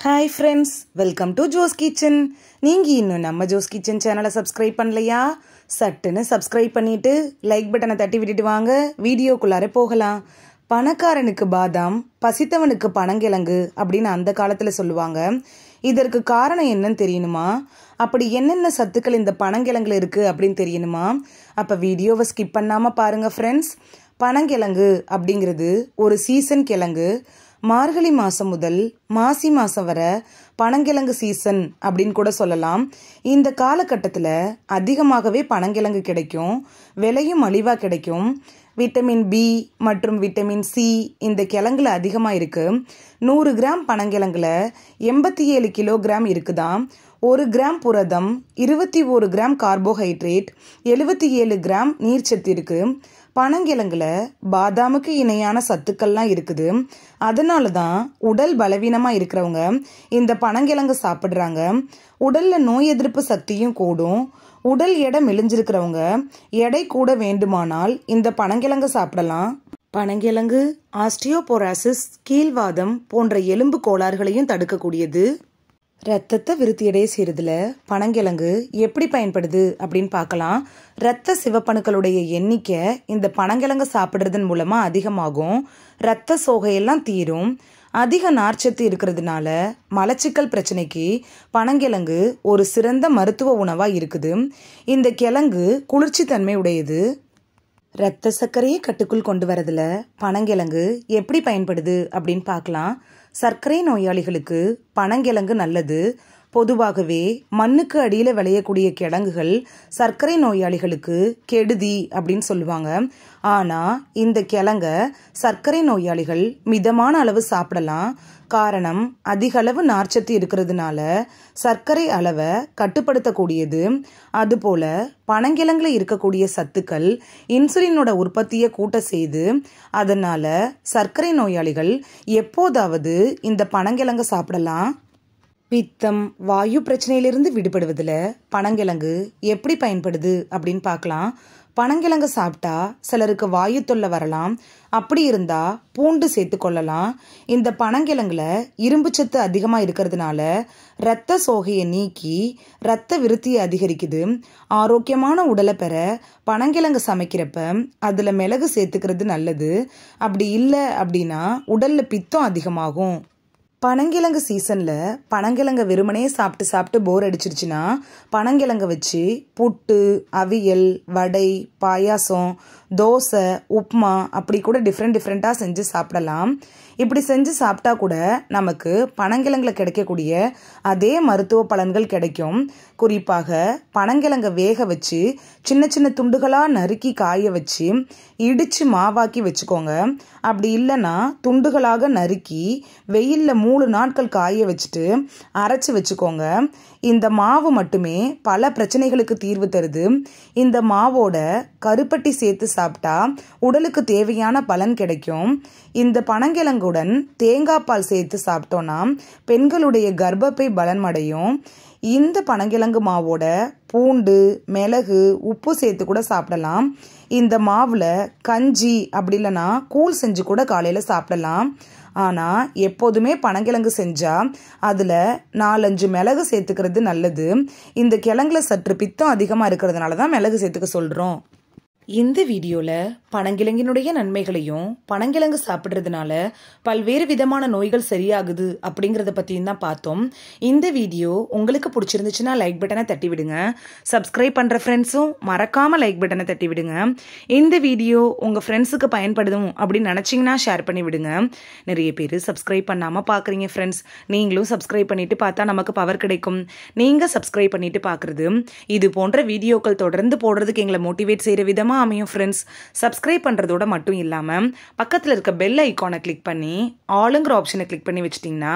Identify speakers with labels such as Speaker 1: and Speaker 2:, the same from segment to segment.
Speaker 1: Hi friends, welcome to Jo's Kitchen. நீங்க இன்னும் நம்ம ஜோஸ் கிச்சன் சேனலை சப்ஸ்கிரைப் பண்ணலையா? சட்டுன்னு சப்ஸ்கிரைப் பண்ணிட்டு லைக் பட்டனை தட்டி விட்டுட்டு வாங்க, வீடியோக்குள்ளார போகலாம். பணக்காரனுக்கு பாதாம், பசித்தவனுக்கு பனங்கிழங்கு அப்படின்னு அந்த காலத்துல சொல்லுவாங்க. இதற்கு காரணம் என்னன்னு தெரியணுமா? அப்படி என்னென்ன சத்துக்கள் இந்த பனங்கிழங்குல இருக்கு அப்படின்னு தெரியணுமா? அப்ப வீடியோவை ஸ்கிப் பண்ணாம பாருங்க ஃப்ரெண்ட்ஸ். பனங்கிழங்கு அப்படிங்கிறது ஒரு சீசன் கிழங்கு. மார்கழி மாதம் முதல் மாசி மாதம் வரை பனங்கிழங்கு சீசன் அப்படின்னு கூட சொல்லலாம். இந்த காலகட்டத்தில் அதிகமாகவே பனங்கிழங்கு கிடைக்கும், விலையும் மலிவாக கிடைக்கும். விட்டமின் பி மற்றும் விட்டமின் சி இந்த கிழங்குல அதிகமாக இருக்குது. 100 கிராம் பனங்கிழங்குல 87 கிலோகிராம் இருக்குதாம். 1 கிராம் புரதம், 21 கிராம் கார்போஹைட்ரேட், 77 கிராம் நீர்ச்சத்து இருக்கு. பனங்கிழங்குல பாதாமுக்கு இணையான சத்துக்கள்லாம் இருக்குது. அதனால தான் உடல் பலவீனமாக இருக்கிறவங்க இந்த பனங்கிழங்கு சாப்பிட்றாங்க. உடலில் நோய் எதிர்ப்பு சக்தியும் கூடும். உடல் எடை மெலிஞ்சிருக்கிறவங்க எடை கூட வேண்டுமானால் இந்த பனங்கிழங்கு சாப்பிடலாம். பனங்கிழங்கு ஆஸ்டியோபோராசிஸ், கீழ்வாதம் போன்ற எலும்பு கோளாறுகளையும் தடுக்கக்கூடியது. ரத்தத்தை விருத்தியடைய செய்யறதுல பனங்கிழங்கு எப்படி பயன்படுது அப்படின்னு பார்க்கலாம். இரத்த சிவப்பணுக்களுடைய எண்ணிக்கை இந்த பனங்கிழங்கு சாப்பிட்றதன் மூலமா அதிகமாகும். இரத்த சோகையெல்லாம் தீரும். அதிக நார்ச்சத்து இருக்கிறதுனால மலச்சிக்கல் பிரச்சனைக்கு பனங்கிழங்கு ஒரு சிறந்த மருத்துவ உணவா இருக்குது. இந்த கிழங்கு குளிர்ச்சி தன்மை உடையது. இரத்த சர்க்கரையை கட்டுக்குள் கொண்டு வரதுல பனங்கிழங்கு எப்படி பயன்படுது அப்படின்னு பார்க்கலாம். சர்க்கரை நோயாளிகளுக்கு பனங்கிழங்கு நல்லது. பொதுவாகவே மண்ணுக்கு அடியில் விளையக்கூடிய கிழங்குகள் சர்க்கரை நோயாளிகளுக்கு கெடுதி அப்படின்னு சொல்லுவாங்க. ஆனால் இந்த கிழங்க சர்க்கரை நோயாளிகள் மிதமான அளவு சாப்பிடலாம். காரணம், அதிக அளவு நார்ச்சத்து இருக்கிறதுனால சர்க்கரை அளவை கட்டுப்படுத்தக்கூடியது. அதுபோல பனங்கிழங்குல இருக்கக்கூடிய சத்துக்கள் இன்சுலினோட உற்பத்தியை கூட்ட செய்து, அதனால சர்க்கரை நோயாளிகள் எப்போதாவது இந்த பனங்கிழங்கு சாப்பிடலாம். பித்தம், வாயு பிரச்சனையிலிருந்து விடுபடுவதில் பனங்கிழங்கு எப்படி பயன்படுது அப்படின்னு பார்க்கலாம். பனங்கிழங்கு சாப்பிட்டா சிலருக்கு வாயு தொல்லை வரலாம். அப்படி இருந்தால் பூண்டு சேர்த்து கொள்ளலாம். இந்த பனங்கிழங்குல இரும்பு சத்து அதிகமாக இருக்கிறதுனால இரத்த சோகையை நீக்கி இரத்த விருத்தியை அதிகரிக்குது. ஆரோக்கியமான உடலை பெற பனங்கிழங்கு சமைக்கிறப்ப அதில் மிளகு சேர்த்துக்கிறது நல்லது. அப்படி இல்லை அப்படின்னா உடலில் பித்தம் அதிகமாகும். பனங்கிழங்கு சீசனில் பனங்கிழங்கை வெறுமனே சாப்பிட்டு சாப்பிட்டு போர் அடிச்சிருச்சுன்னா பனங்கிழங்கை வச்சு புட்டு, அவியல், வடை, பாயாசம், தோசை, உப்மா அப்படி கூட டிஃப்ரெண்ட்டாக செஞ்சு சாப்பிடலாம். இப்படி செஞ்சு சாப்பிட்டா கூட நமக்கு பனங்கிழங்குல கிடைக்கக்கூடிய அதே மருத்துவ பலன்கள் கிடைக்கும். குறிப்பாக பனங்கிழங்கை வேக வச்சு சின்ன சின்ன துண்டுகளாக நறுக்கி காய வச்சு இடித்து மாவாக்கி வச்சுக்கோங்க. அப்படி இல்லைன்னா துண்டுகளாக நறுக்கி வெயிலில் 3 நாட்கள் காய வச்சுட்டு அரைச்சி வச்சுக்கோங்க. இந்த மாவு மட்டுமே பல பிரச்சனைகளுக்கு தீர்வு தருது. இந்த மாவோட கருப்பட்டி சேர்த்து சாப்பிட்டா உடலுக்கு தேவையான பலன் கிடைக்கும். இந்த பனங்கிழங்குடன் தேங்காய் பால் சேர்த்து சாப்பிட்டோன்னா பெண்களுடைய கர்ப்பப்பை பலன் அடையும். இந்த பனங்கிழங்கு மாவோட பூண்டு, மிளகு, உப்பு சேர்த்து கூட சாப்பிடலாம். இந்த மாவில் கஞ்சி அப்படி இல்லைன்னா கூழ் செஞ்சு கூட காலையில் சாப்பிடலாம். ஆனால் எப்போதுமே பனங்கிழங்கு செஞ்சால் அதில் 4-5 மிளகு சேர்த்துக்கிறது நல்லது. இந்த கிழங்குல சற்று பித்தம் அதிகமாக இருக்கிறதுனால தான் மிளகு சேர்த்துக்க சொல்கிறோம். இந்த வீடியோவில் பனங்கிழங்கினுடைய நன்மைகளையும் பனங்கிழங்கு சாப்பிட்றதுனால பல்வேறு விதமான நோய்கள் சரியாகுது அப்படிங்கிறத பற்றியும் தான் பார்த்தோம். இந்த வீடியோ உங்களுக்கு பிடிச்சிருந்துச்சுன்னா லைக் பட்டனை தட்டி விடுங்க. சப்ஸ்கிரைப் பண்ணுற ஃப்ரெண்ட்ஸும் மறக்காமல் லைக் பட்டனை தட்டி விடுங்க. இந்த வீடியோ உங்கள் ஃப்ரெண்ட்ஸுக்கு பயன்படுதும் அப்படின்னு நினச்சிங்கன்னா ஷேர் பண்ணி விடுங்க. நிறைய பேர் சப்ஸ்கிரைப் பண்ணாமல் பார்க்குறீங்க ஃப்ரெண்ட்ஸ். நீங்களும் சப்ஸ்கிரைப் பண்ணிவிட்டு பார்த்தா நமக்கு பவர் கிடைக்கும். நீங்கள் சப்ஸ்கிரைப் பண்ணிவிட்டு பார்க்குறது இது போன்ற வீடியோக்கள் தொடர்ந்து போடுறதுக்கு எங்களை மோட்டிவேட் செய்கிற விதமாக அமையும் ஃப்ரெண்ட்ஸ். சப்ஸ்கிரைப் பண்ணுறதோட மட்டும் இல்லாமல் பக்கத்தில் இருக்க பெல் ஐக்கானை கிளிக் பண்ணி ஆளுங்கிற ஆப்ஷனை கிளிக் பண்ணி வச்சிட்டிங்கன்னா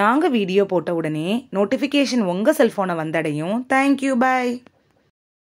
Speaker 1: நாங்கள் வீடியோ போட்ட உடனே நோட்டிஃபிகேஷன் உங்கள் செல்ஃபோனை வந்தடையும். தேங்க்யூ, பாய்.